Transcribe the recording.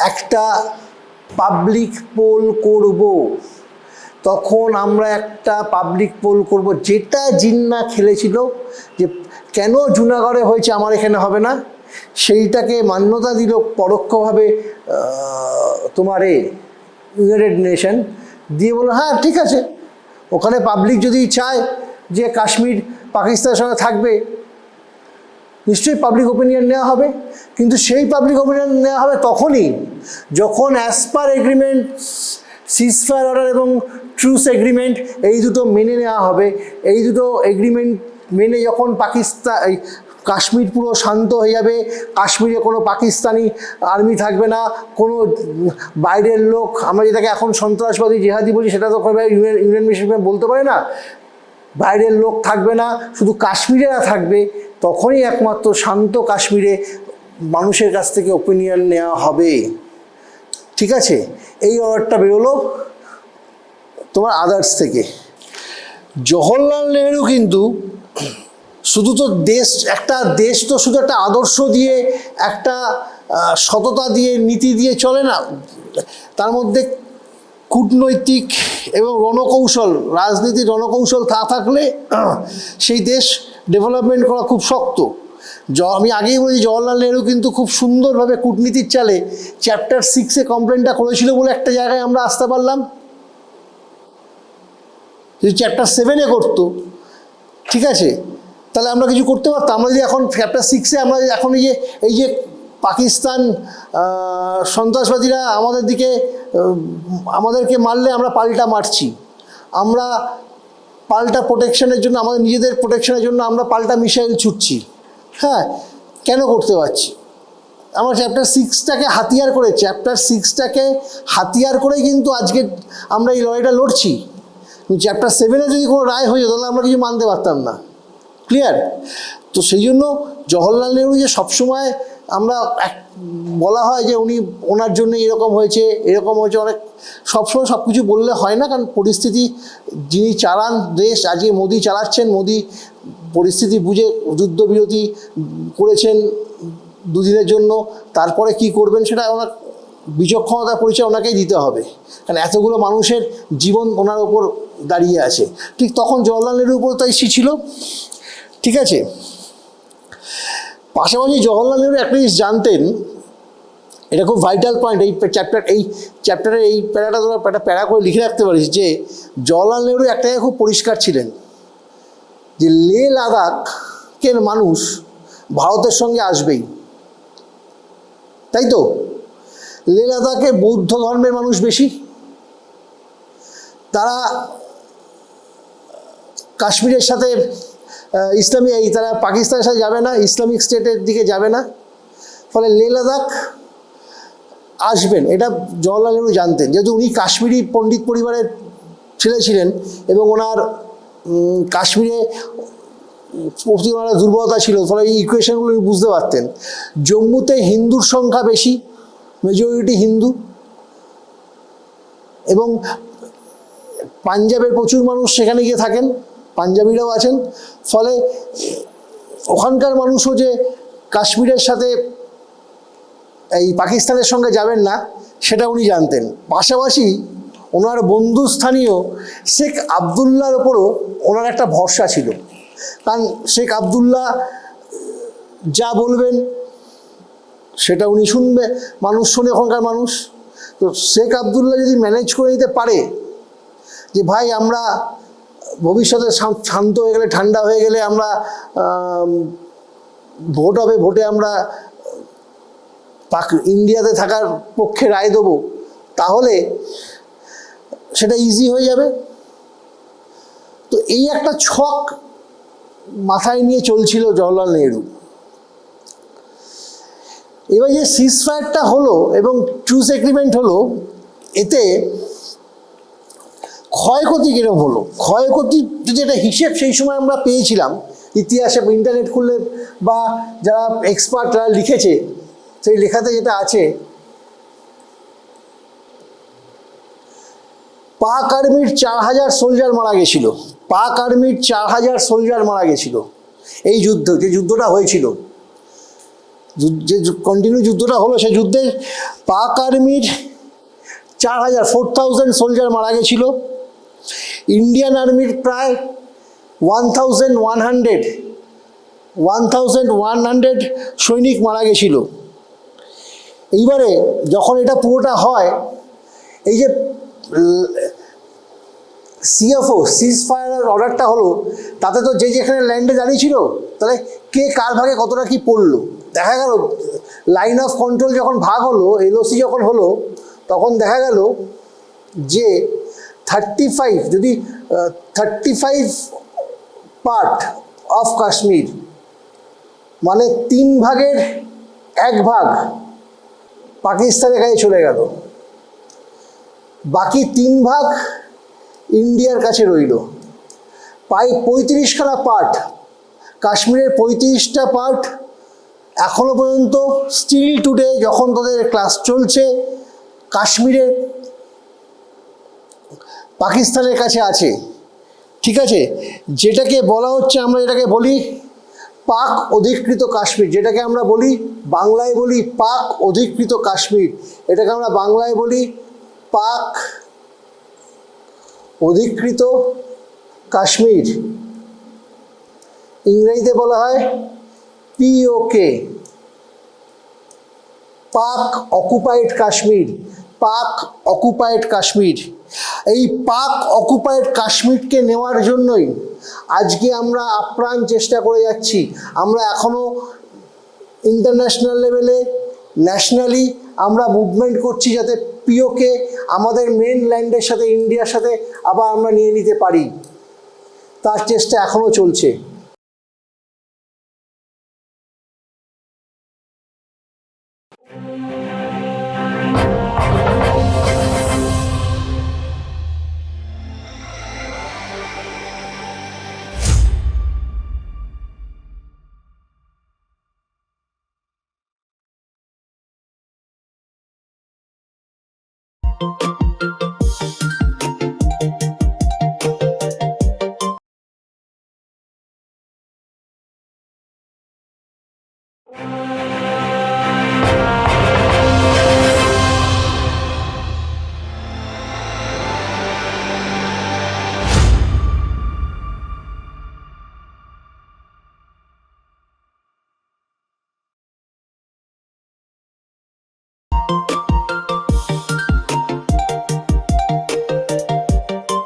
একটা public pole করব, তখন আমরা একটা পাবলিক পোল করব যেটা জিন্না খেলেছিল যে কেন জুনাগড়ে হয়েছে আমার এখানে হবে না, সেইটাকে মান্যতা দিল পরোক্ষভাবে তোমার ইউনাইটেড নেশন দিয়ে বললো হ্যাঁ ঠিক আছে, ওখানে পাবলিক যদি চায় যে কাশ্মীর পাকিস্তানের সঙ্গে থাকবে নিশ্চয়ই পাবলিক ওপিনিয়ন নেওয়া হবে। কিন্তু সেই পাবলিক ওপিনিয়ন নেওয়া হবে তখনই যখন as per agreement ceasefire order এবং ট্রুস এগ্রিমেন্ট এই দুটো মেনে নেওয়া হবে। এই দুটো এগ্রিমেন্ট মেনে যখন কাশ্মীর পুরো শান্ত হয়ে যাবে, কাশ্মীরে কোনো পাকিস্তানি আর্মি থাকবে না, কোনো বাইরের লোক, আমরা যেটাকে এখন সন্ত্রাসবাদী জেহাদি বলি সেটা তো ইউএন মিশন বলতে পারে না, বাইরের লোক থাকবে না, শুধু কাশ্মীরেরা থাকবে, তখনই একমাত্র শান্ত কাশ্মীরে মানুষের কাছ থেকে ওপিনিয়ন নেওয়া হবে। ঠিক আছে, এই অর্ডারটা বেরোলো তোমার আদার্স থেকে। জওহরলাল নেহরু কিন্তু শুধু তো একটা দেশ তো শুধু একটা আদর্শ দিয়ে, একটা সততা দিয়ে, নীতি দিয়ে চলে না, তার মধ্যে কূটনৈতিক এবং রণকৌশল, রাজনীতির রণকৌশল থাকলে সেই দেশ ডেভেলপমেন্ট করা খুব শক্ত। আমি আগেই বলি জওহরলাল নেহরু কিন্তু খুব সুন্দরভাবে কূটনীতির চালে চ্যাপ্টার 6-এ কমপ্লেনটা করেছিল বলে একটা জায়গায় আমরা আসতে পারলাম। যদি চ্যাপ্টার 7-এ করতো, ঠিক আছে, তাহলে আমরা কিছু করতে পারতাম। আমরা যদি এখন চ্যাপ্টার 6-এ আমরা এখন এই যে পাকিস্তান সন্ত্রাসবাদীরা আমাদেরকে মারলে আমরা পাল্টা মারছি, আমরা পাল্টা প্রোটেকশনের জন্য, আমাদের নিজেদের প্রোটেকশনের জন্য আমরা পাল্টা মিসাইল ছুটছি, হ্যাঁ, কেন করতে পারছি? আমরা চ্যাপ্টার 6টাকে হাতিয়ার করেই কিন্তু আজকে আমরা এই লড়াইটা লড়ছি। চ্যাপ্টার 7-এ যদি কোনো রায় হয়ে যেত তাহলে আমরা কিছু মানতে পারতাম না। ক্লিয়ার? তো সেই জন্য জওহরলাল নেহরু যে সবসময় আমরা বলা হয় যে ওনার জন্য এরকম হয়েছে অনেক, সবসময় সব কিছু বললে হয় না, কারণ পরিস্থিতি যিনি চালান দেশ, আজকে মোদি চালাচ্ছেন, মোদি পরিস্থিতি বুঝে যুদ্ধবিরতি করেছেন 2 দিনের জন্য, তারপরে কি করবেন সেটা ওনার বিচক্ষণতার পরিচয় ওনাকেই দিতে হবে, কারণ এতগুলো মানুষের জীবন ওনার ওপর দাঁড়িয়ে আছে। ঠিক তখন জওহরলাল নেহরুর উপর তাই ছিল। ঠিক আছে, পাশাপাশি জওহরলাল নেহরু একটা জিনিস জানতেন, এটা খুব ভাইটাল পয়েন্ট, এই চ্যাপ্টারের এই প্যারাটা তোরা একটা প্যারা করে লিখে রাখতে পারিস, যে জওহরলাল নেহরু একটা জায়গায় খুব পরিষ্কার ছিলেন যে লে লাদাখের মানুষ ভারতের সঙ্গে আসবেই, তাই তো? লে লাদাখে বৌদ্ধ ধর্মের মানুষ বেশি, তারা কাশ্মীরের সাথে তারা পাকিস্তানের সাথে যাবে না, ইসলামিক স্টেটের দিকে যাবে না, ফলে লে লাদাখ আসবেন, এটা জওহরলাল নেহরু জানতেন। যেহেতু উনি কাশ্মীরি পণ্ডিত পরিবারের ছেলে ছিলেন এবং ওনার কাশ্মীরে প্রতি ওনার দুর্বলতা ছিল, ফলে এই ইকুয়েশনগুলো উনি বুঝতে পারতেন। জম্মুতে হিন্দুর সংখ্যা বেশি, মেজরিটি হিন্দু, এবং পাঞ্জাবের প্রচুর মানুষ সেখানে গিয়ে থাকেন, পাঞ্জাবিরাও আছেন, ফলে ওখানকার মানুষও যে কাশ্মীরের সাথে এই পাকিস্তানের সঙ্গে যাবেন না সেটা উনি জানতেন। পাশাপাশি ওনার বন্ধুস্থানীয় শেখ আবদুল্লার ওপরও ওনার একটা ভরসা ছিল, কারণ শেখ আবদুল্লাহ যা বলবেন সেটা উনি শুনবে, মানুষ শোনে ওখানকার মানুষ। তো শেখ আবদুল্লাহ যদি ম্যানেজ করে নিতে পারে যে ভাই আমরা ভবিষ্যতে শান্ত হয়ে গেলে, ঠান্ডা হয়ে গেলে আমরা ভোট হবে, ভোটে আমরা ইন্ডিয়াতে থাকার পক্ষে রায় দেবো, তাহলে সেটা ইজি হয়ে যাবে। তো এই একটা ছক মাথায় নিয়ে চলছিল জওহরলাল নেহরু। এবার যে সিজফায়ারটা হলো এবং ট্রুস এগ্রিমেন্ট হলো, এতে ক্ষয়ক্ষতি কীরকম হলো, ক্ষয়ক্ষতি যদি একটা হিসেব সেই সময় আমরা পেয়েছিলাম ইতিহাসে, ইন্টারনেট খুললে বা যারা এক্সপার্ট যারা লিখেছে সেই লেখাতে যেটা আছে, পাক আর্মির 4000 সোলজার মারা গেছিল, পাক আর্মির 4000 সোলজার মারা গেছিল এই যুদ্ধ, যে যুদ্ধটা হয়েছিল। যে কন্টিনিউ যুদ্ধটা হলো সেই যুদ্ধে পাক আর্মির 4,000 সোলজার মারা গেছিল, ইন্ডিয়ান আর্মির প্রায় 1,100 সৈনিক মারা গেছিল। এইবারে যখন এটা পুরোটা হয়, এই যে সিএফও সিজ ফায়ার অর্ডারটা হলো, তাতে তো যে যেখানে ল্যান্ডে দাঁড়িয়েছিল, তাহলে কে কার ভাগে কতটা কি পড়লো দেখা গেল। লাইন অফ কন্ট্রোল যখন ভাগ হলো, এলওসি যখন হলো, তখন দেখা গেল যে 35 পার্ট অফ কাশ্মীর, মানে 1/3 পাকিস্তানের কাছে চলে গেল, বাকি 3 ভাগ ইন্ডিয়ার কাছে রইল। 35খানা পার্ট, কাশ্মীরের 35টা পার্ট এখনো পর্যন্ত স্টিল টুডে যখন তাদের ক্লাস চলছে, কাশ্মীরের পাকিস্তানের কাছে আছে। ঠিক আছে, যেটাকে বলা হচ্ছে, আমরা যেটাকে বলি পাক অধিকৃত কাশ্মীর, যেটাকে আমরা বলি বাংলায় বলি পাক অধিকৃত কাশ্মীর, এটাকে আমরা বাংলায় বলি পাক অধিকৃত কাশ্মীর, ইংরেজিতে বলা হয় পিওকে, পাক অকুপাইড কাশ্মীর, পাক অকুপাইড কাশ্মীর। এই পাক অকুপাইড কাশ্মীরকে নেওয়ার জন্যই আজকে আমরা আপ্রাণ চেষ্টা করে যাচ্ছি। আমরা এখনও ইন্টারন্যাশনাল লেভেলে, ন্যাশনালি আমরা মুভমেন্ট করছি যাতে পিওকে আমাদের মেন ল্যান্ডের সাথে, ইন্ডিয়ার সাথে আবার আমরা নিয়ে নিতে পারি। তার চেষ্টা এখনও চলছে।